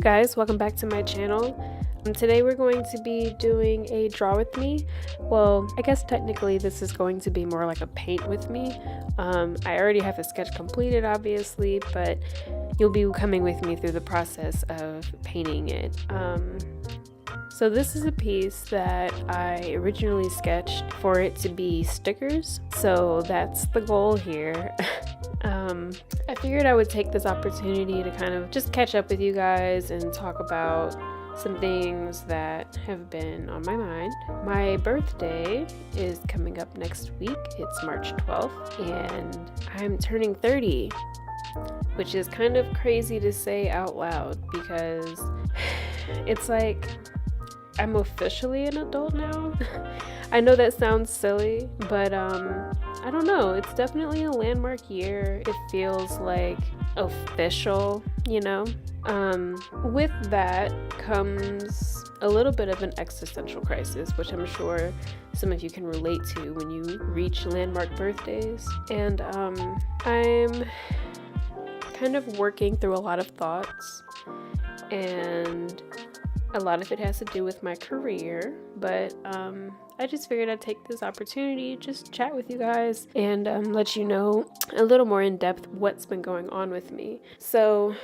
guys, welcome back to my channel. Today we're going to be doing a draw with me. Well, I guess technically this is going to be more like a paint with me. I already have the sketch completed obviously, but you'll be coming with me through the process of painting it. So this is a piece that I originally sketched for it to be stickers, so that's the goal here. I figured I would take this opportunity to kind of just catch up with you guys and talk about some things that have been on my mind. My birthday is coming up next week. It's March 12th and I'm turning 30, which is kind of crazy to say out loud because it's like I'm officially an adult now. I know that sounds silly, but I don't know. It's definitely a landmark year. It feels like official, you know? With that comes a little bit of an existential crisis, which I'm sure some of you can relate to when you reach landmark birthdays. And I'm kind of working through a lot of thoughts, and a lot of it has to do with my career, but I just figured I'd take this opportunity, just chat with you guys and let you know a little more in depth what's been going on with me. So,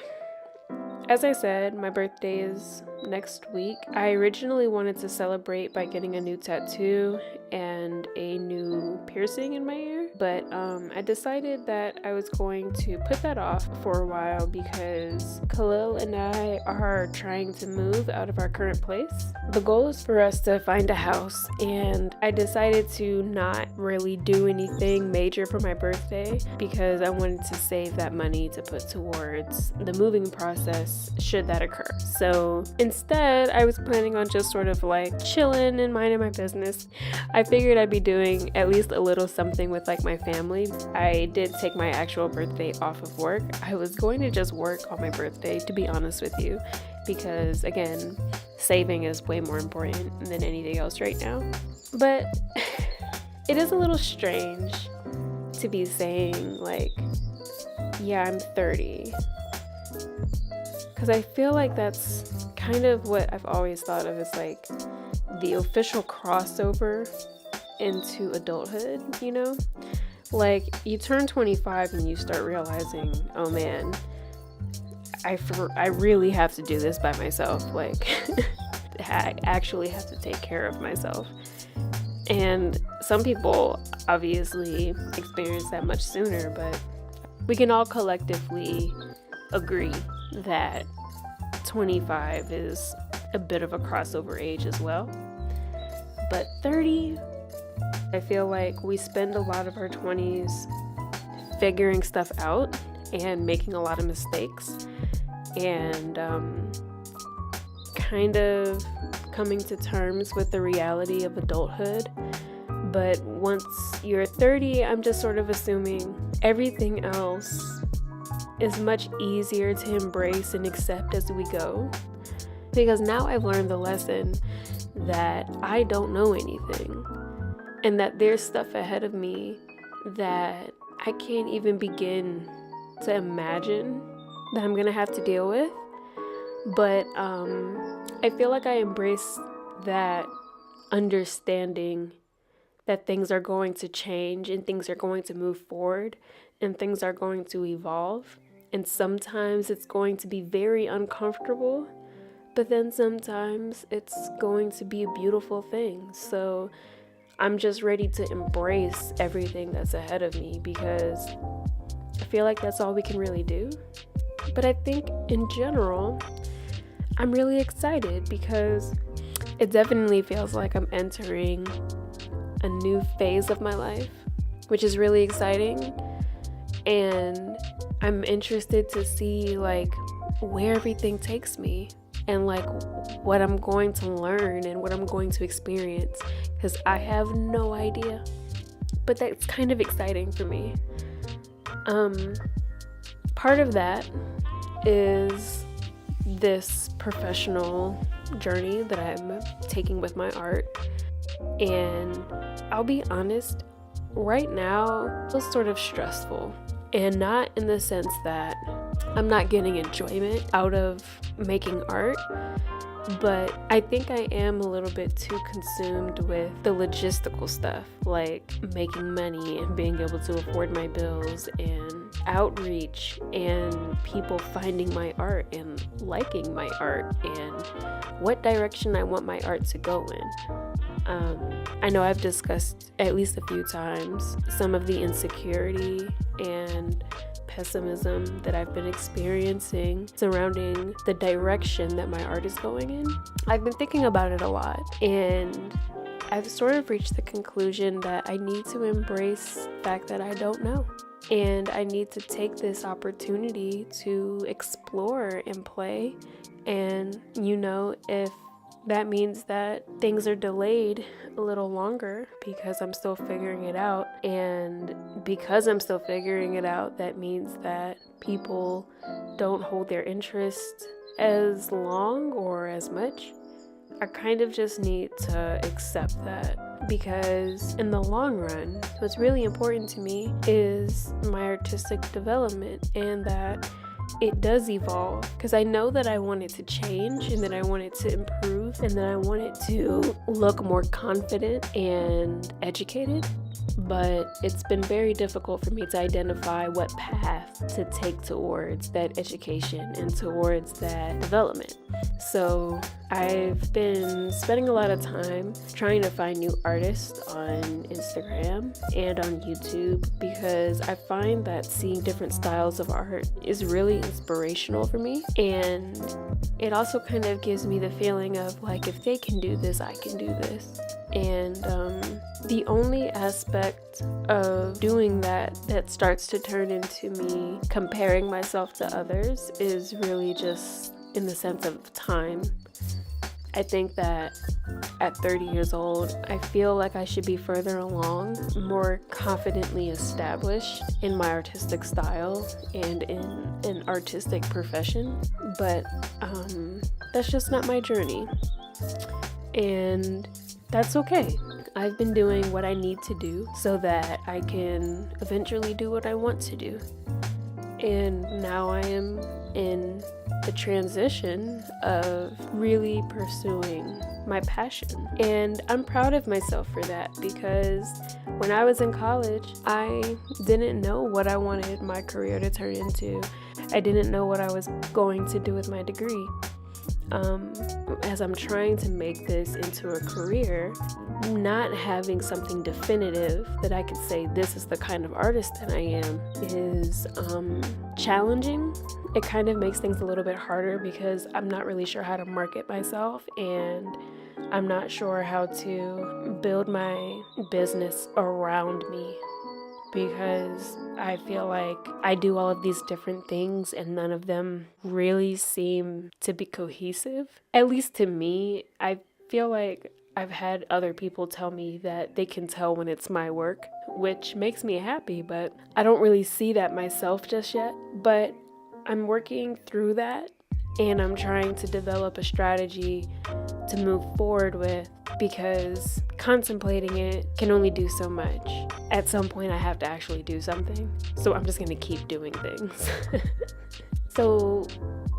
as I said, my birthday is next week. I originally wanted to celebrate by getting a new tattoo and a new piercing in my ear, but I decided that I was going to put that off for a while because Khalil and I are trying to move out of our current place. The goal is for us to find a house, and I decided to not really do anything major for my birthday because I wanted to save that money to put towards the moving process should that occur. So instead, I was planning on just sort of like chilling and minding my business. I figured I'd be doing at least a little something with like my family. I did take my actual birthday off of work. I was going to just work on my birthday, to be honest with you, because again, saving is way more important than anything else right now. But it is a little strange to be saying like, yeah, I'm 30. Because I feel like that's kind of what I've always thought of as like the official crossover into adulthood, you know? Like you turn 25 and you start realizing, oh man, I really have to do this by myself. Like I actually have to take care of myself. And some people obviously experience that much sooner, but we can all collectively agree that 25 is a bit of a crossover age as well. But 30, I feel like we spend a lot of our 20s figuring stuff out and making a lot of mistakes and kind of coming to terms with the reality of adulthood. But once you're 30, I'm just sort of assuming everything else is much easier to embrace and accept as we go. Because now I've learned the lesson that I don't know anything, and that there's stuff ahead of me that I can't even begin to imagine that I'm gonna have to deal with. But I feel like I embrace that understanding that things are going to change and things are going to move forward and things are going to evolve. And sometimes it's going to be very uncomfortable, but then sometimes it's going to be a beautiful thing. So I'm just ready to embrace everything that's ahead of me because I feel like that's all we can really do. But I think in general, I'm really excited because it definitely feels like I'm entering a new phase of my life, which is really exciting. And I'm interested to see like where everything takes me and like what I'm going to learn and what I'm going to experience, because I have no idea. But that's kind of exciting for me. Part of that is this professional journey that I'm taking with my art. And I'll be honest, right now it feels sort of stressful. And not in the sense that I'm not getting enjoyment out of making art, but I think I am a little bit too consumed with the logistical stuff, like making money and being able to afford my bills and outreach and people finding my art and liking my art and what direction I want my art to go in. I know I've discussed at least a few times some of the insecurity and pessimism that I've been experiencing surrounding the direction that my art is going in. I've been thinking about it a lot, and I've sort of reached the conclusion that I need to embrace the fact that I don't know. And I need to take this opportunity to explore and play. And, if that means that things are delayed a little longer because I'm still figuring it out. And because I'm still figuring it out, that means that people don't hold their interest as long or as much. I kind of just need to accept that, because in the long run, what's really important to me is my artistic development, and that it does evolve, because I know that I want it to change and that I want it to improve and that I want it to look more confident and educated. But it's been very difficult for me to identify what path to take towards that education and towards that development. So I've been spending a lot of time trying to find new artists on Instagram and on YouTube, because I find that seeing different styles of art is really inspirational for me. And it also kind of gives me the feeling of like, if they can do this, I can do this. And the only aspect of doing that starts to turn into me comparing myself to others is really just in the sense of time. I think that at 30 years old, I feel like I should be further along, more confidently established in my artistic style and in an artistic profession. But that's just not my journey. And that's okay. I've been doing what I need to do so that I can eventually do what I want to do. And now I am in the transition of really pursuing my passion. And I'm proud of myself for that, because when I was in college, I didn't know what I wanted my career to turn into. I didn't know what I was going to do with my degree. As I'm trying to make this into a career, not having something definitive that I could say this is the kind of artist that I am is challenging. It kind of makes things a little bit harder, because I'm not really sure how to market myself, and I'm not sure how to build my business around me, because I feel like I do all of these different things and none of them really seem to be cohesive. At least to me, I feel like I've had other people tell me that they can tell when it's my work, which makes me happy, but I don't really see that myself just yet. But I'm working through that, and I'm trying to develop a strategy to move forward with, because contemplating it can only do so much. At some point, I have to actually do something. So I'm just going to keep doing things. So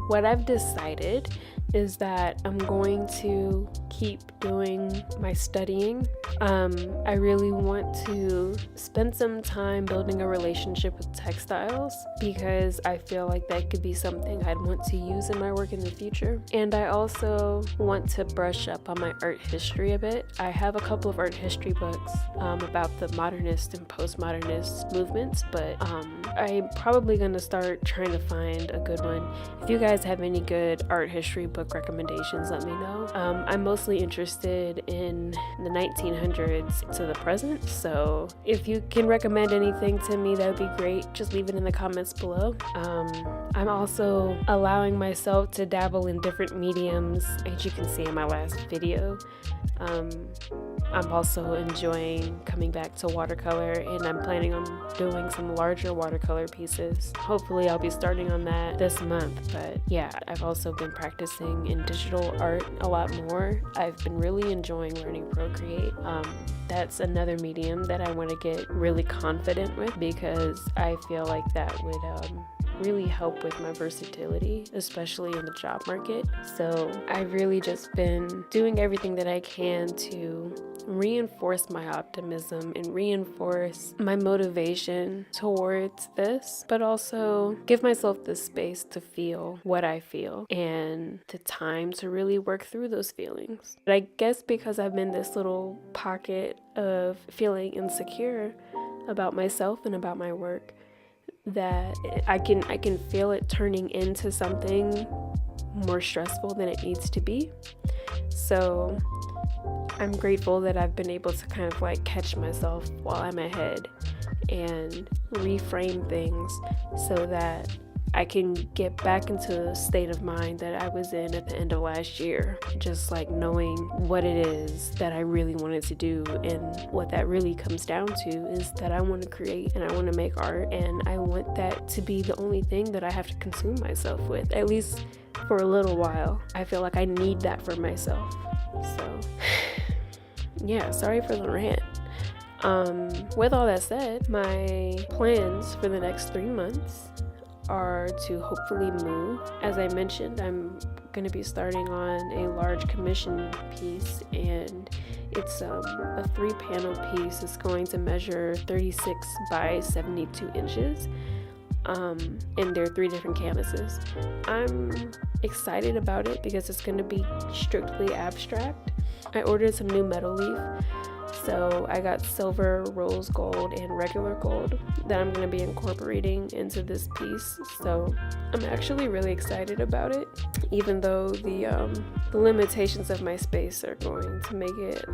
what I've decided is that I'm going to keep doing my studying. I really want to spend some time building a relationship with textiles, because I feel like that could be something I'd want to use in my work in the future. And I also want to brush up on my art history a bit. I have a couple of art history books about the modernist and postmodernist movements, but I'm probably going to start trying to find a good one. If you guys have any good art history book recommendations, let me know. I'm mostly interested in the 1900s to the present, so if you can recommend anything to me, that would be great. Just leave it in the comments below. I'm also allowing myself to dabble in different mediums, as you can see in my last video. I'm also enjoying coming back to watercolor, and I'm planning on doing some larger watercolor pieces. Hopefully I'll be starting on that this month. But yeah, I've also been practicing in digital art a lot more. I've been really enjoying learning Procreate. That's another medium that I want to get really confident with, because I feel like that would really help with my versatility, especially in the job market. So I've really just been doing everything that I can to reinforce my optimism and reinforce my motivation towards this, but also give myself the space to feel what I feel and the time to really work through those feelings. But I guess because I'm in this little pocket of feeling insecure about myself and about my work, that I can feel it turning into something more stressful than it needs to be. So I'm grateful that I've been able to kind of like catch myself while I'm ahead and reframe things so that I can get back into the state of mind that I was in at the end of last year. Just like knowing what it is that I really wanted to do, and what that really comes down to is that I want to create and I want to make art, and I want that to be the only thing that I have to consume myself with, at least for a little while. I feel like I need that for myself. So yeah, sorry for the rant. With all that said, my plans for the next 3 months are to hopefully move. As I mentioned, I'm going to be starting on a large commission piece, and it's a 3-panel piece. It's going to measure 36 by 72 inches. And there are 3 different canvases. I'm excited about it because it's going to be strictly abstract. I ordered some new metal leaf. So I got silver, rose gold, and regular gold that I'm going to be incorporating into this piece. So I'm actually really excited about it, even though the limitations of my space are going to make it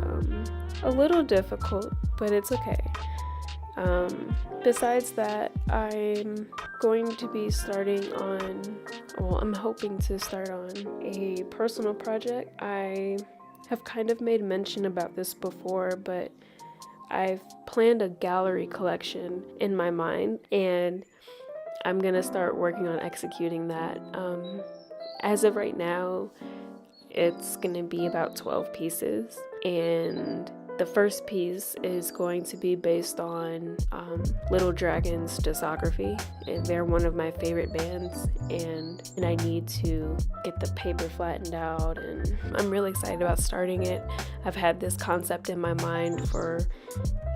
a little difficult, but it's okay. Besides that, I'm going to be I'm hoping to start on a personal project. I have kind of made mention about this before, but I've planned a gallery collection in my mind, and I'm gonna start working on executing that. As of right now, it's gonna be about 12 pieces, and the first piece is going to be based on Little Dragon's discography. And they're one of my favorite bands, and I need to get the paper flattened out, and I'm really excited about starting it. I've had this concept in my mind for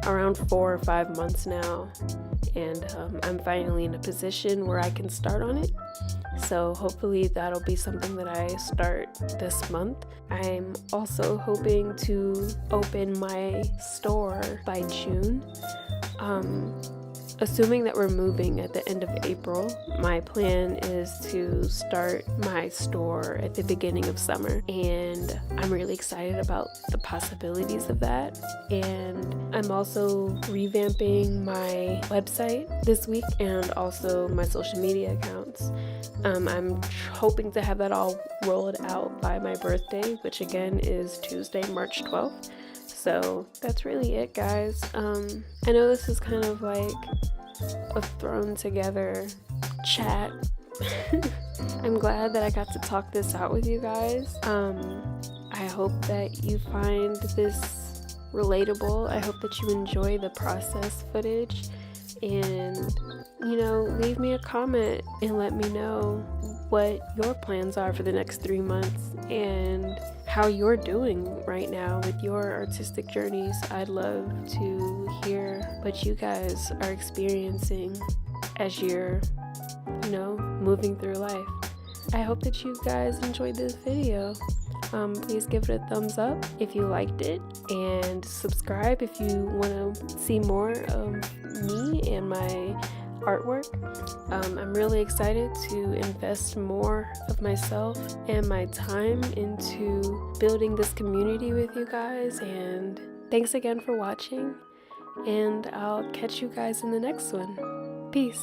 around 4 or 5 months now, and I'm finally in a position where I can start on it. So hopefully that'll be something that I start this month. I'm also hoping to open my store by June. Assuming that we're moving at the end of April, my plan is to start my store at the beginning of summer, and I'm really excited about the possibilities of that. And I'm also revamping my website this week and also my social media accounts. I'm hoping to have that all rolled out by my birthday, which again is Tuesday, March 12th. So that's really it, guys. I know this is kind of like a thrown together chat. I'm glad that I got to talk this out with you guys. I hope that you find this relatable. I hope that you enjoy the process footage, and leave me a comment and let me know what your plans are for the next 3 months and how you're doing right now with your artistic journeys. I'd love to hear what you guys are experiencing as you're, moving through life. I hope that you guys enjoyed this video. Please give it a thumbs up if you liked it, and subscribe if you want to see more of me and my artwork. I'm really excited to invest more of myself and my time into building this community with you guys, and thanks again for watching, and I'll catch you guys in the next one. Peace.